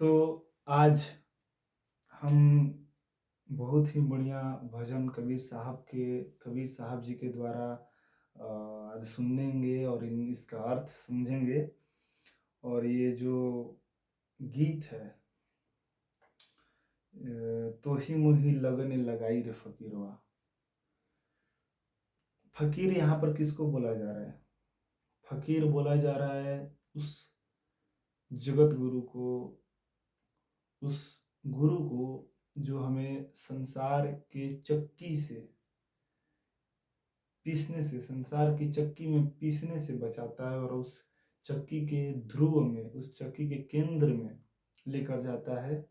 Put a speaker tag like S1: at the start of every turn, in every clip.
S1: तो आज हम बहुत ही बढ़िया भजन कबीर साहब जी के द्वारा आज सुनेंगे और इसका अर्थ समझेंगे। और ये जो गीत है, तो ही मोही लगन लगाई रे फकीरवा। फकीर यहाँ पर किसको बोला जा रहा है? फकीर बोला जा रहा है उस जगत गुरु को, उस गुरु को जो हमें संसार के चक्की से पीसने से, संसार की चक्की में पीसने से बचाता है और उस चक्की के ध्रुव में, उस चक्की के केंद्र में लेकर जाता है,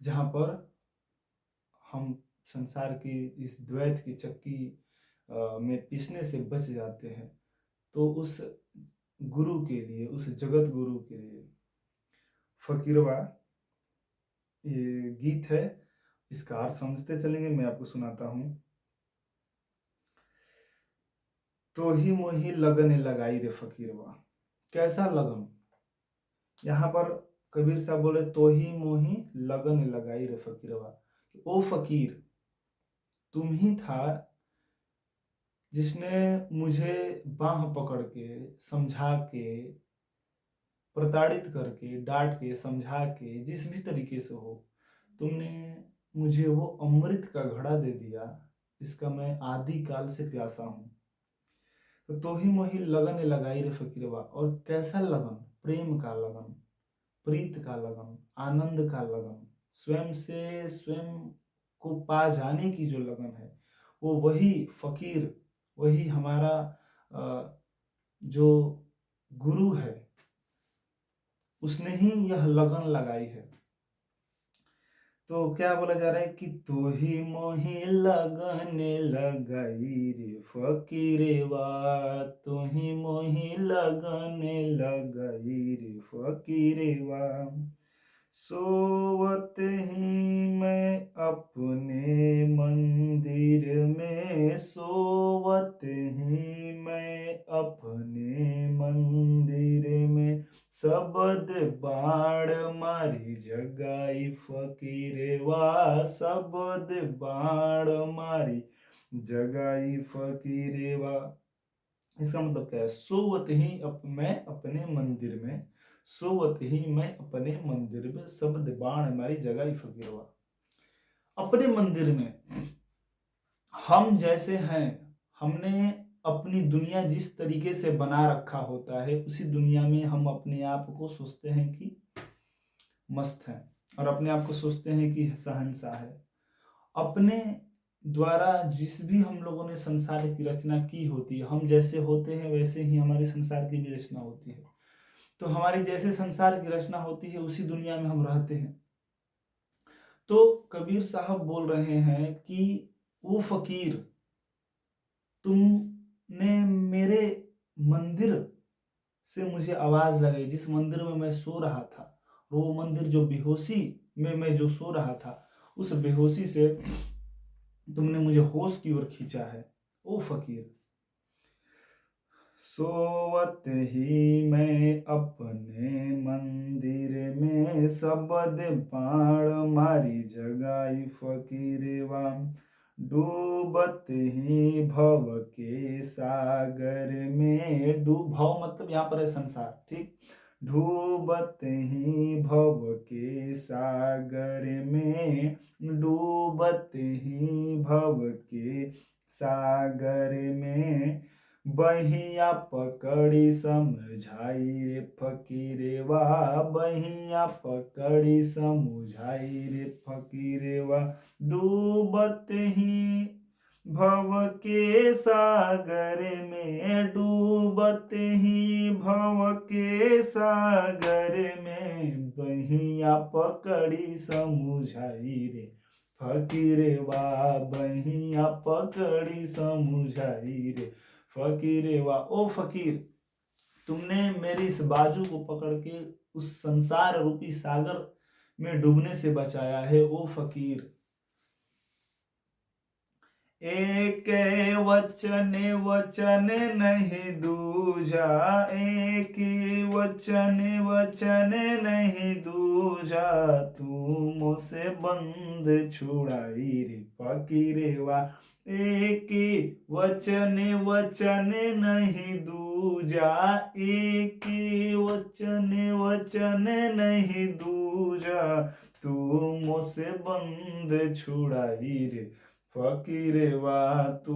S1: जहां पर हम संसार की इस द्वैत की चक्की में पीसने से बच जाते हैं। तो उस गुरु के लिए, उस जगत गुरु के लिए फकीरवा ये गीत है। इसका अर्थ समझते चलेंगे, मैं आपको सुनाता हूँ। तो ही मोही लगन लगाई रे फकीरवा। कैसा लगन? यहाँ पर कबीर साहब बोले तो ही मोही लगन लगाई रे फकीरवा। ओ फकीर, तुम ही था जिसने मुझे बाह पकड़ के, समझा के, प्रताड़ित करके, डांट के, समझा के, जिस भी तरीके से हो, तुमने मुझे वो अमृत का घड़ा दे दिया जिसका मैं आदि काल से प्यासा हूँ। तो ही मोही लगन लगाई रे फकीरवा। और कैसा लगन? प्रेम का लगन, प्रीत का लगन, आनंद का लगन, स्वयं से स्वयं को पा जाने की जो लगन है, वो वही फकीर, वही हमारा जो गुरु है, उसने ही यह लगन लगाई है। तो क्या बोला जा रहा है कि तू ही मोही लगन लगाई रे फकीरेवा, तू ही मोही लगन लगाई रे फकीरेवा। सोवत ही मैं अपने मंदिर में, सोवत ही मैं अपने मंदिर में, सबद बाण मारी जगाई फकीरवा, सबद बाण मारी जगाई फकीरवा। इसका मतलब क्या है? सोवत ही मैं अपने मंदिर में, सोवत ही मैं अपने मंदिर में, शब्द बाण मारी जगाई फकीरवा। अपने मंदिर में हम जैसे हैं, हमने अपनी दुनिया जिस तरीके से बना रखा होता है, उसी दुनिया में हम अपने आप को सोचते हैं कि मस्त है, और अपने आप को सोचते हैं कि शहंशाह है। अपने द्वारा जिस भी हम लोगों ने संसार की रचना की होती है, हम जैसे होते हैं वैसे ही हमारे संसार की भी रचना होती है। तो हमारी जैसे संसार की रचना होती है, उसी दुनिया में हम रहते हैं। तो कबीर साहब बोल रहे हैं कि वो फकीर, तुमने मेरे मंदिर से मुझे आवाज लगाई, जिस मंदिर में मैं सो रहा था, वो मंदिर जो बेहोशी में मैं जो सो रहा था, उस बेहोशी से तुमने मुझे होश की ओर खींचा है। ओ फकीर, सोवत ही मैं अपने मंदिर में, सबद बाण मारी जगाई फकीरवा। डूबत ही भव के सागर में, डूब, भव मतलब यहाँ पर है संसार, ठीक। डूबत ही भव के सागर में, डूबत ही भव के सागर में, बहिया पकड़ी समझाई रे फकीरेवा, बहिया पकड़ी समझाई रे फकीरेवा। डूबत ही भव के सागर में, डूबत ही भव के सागर में, बहिया पकड़ी समझाई रे फकीरेवा, बहिया पकड़ी समझाई रे फकीरेवा। ओ फकीर, तुमने मेरी इस बाजू को पकड़ के उस संसार रूपी सागर में डूबने से बचाया है। ओ फकीर, एक वचन वचन नहीं दूजा, एक वचन वचन नहीं दूजा, तू मुझसे बंद छुड़ाई रे फकीरे वाह। एक वचन वचन नहीं दूजा, एक वचन वचन नहीं दूजा, तू मुझसे बंद छुड़ाई रे फकीर वाह। तू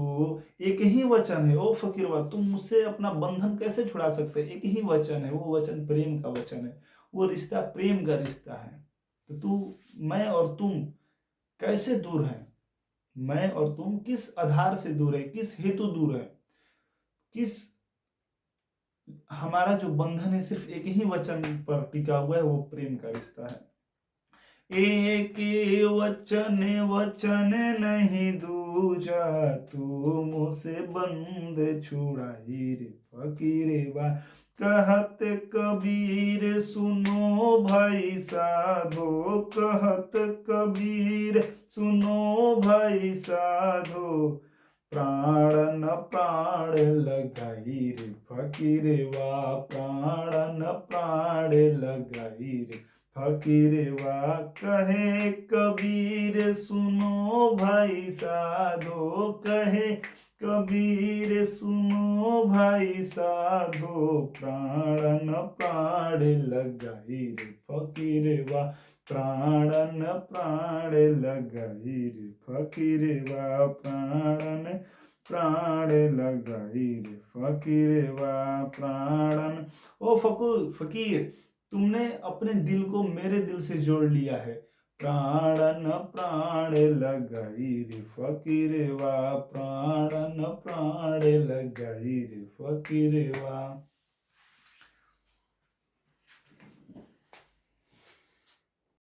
S1: एक ही वचन है ओ फकीर वाह, तुम मुझसे अपना बंधन कैसे छुड़ा सकते? एक ही वचन है, वो वचन प्रेम का वचन है, वो रिश्ता प्रेम का रिश्ता है। तो तू, मैं और तुम कैसे दूर है? मैं और तुम किस आधार से दूर है, किस हेतु दूर है? किस, हमारा जो बंधन है सिर्फ एक ही वचन पर टिका हुआ है, वो प्रेम का रिश्ता है। एक वचन वचन नहीं दूजा, तू मुझसे बंद छुड़ाई रे फकीरे वाह। कहत कबीर सुनो भाई साधो, कहत कबीर सुनो भाई साधो, प्राणन प्राण लगाई रे फकीरे वाह, प्राणन प्राण लगाई रे फकीर वाह। कहे कबीर सुनो भाई साधो, कहे कबीर सुनो भाई साधो, प्राणन प्राण लगाई रे फकीर वाह, प्राणन प्राण लगाई रे फकीर वाह, प्राणन प्राण लगाई रे फकीर वाह, प्राणन। ओ फकीर, तुमने अपने दिल को मेरे दिल से जोड़ लिया है। प्राणन प्राण लगाई रे फकीर वाह, प्राणन प्राण लगाई रे फकीर वाह।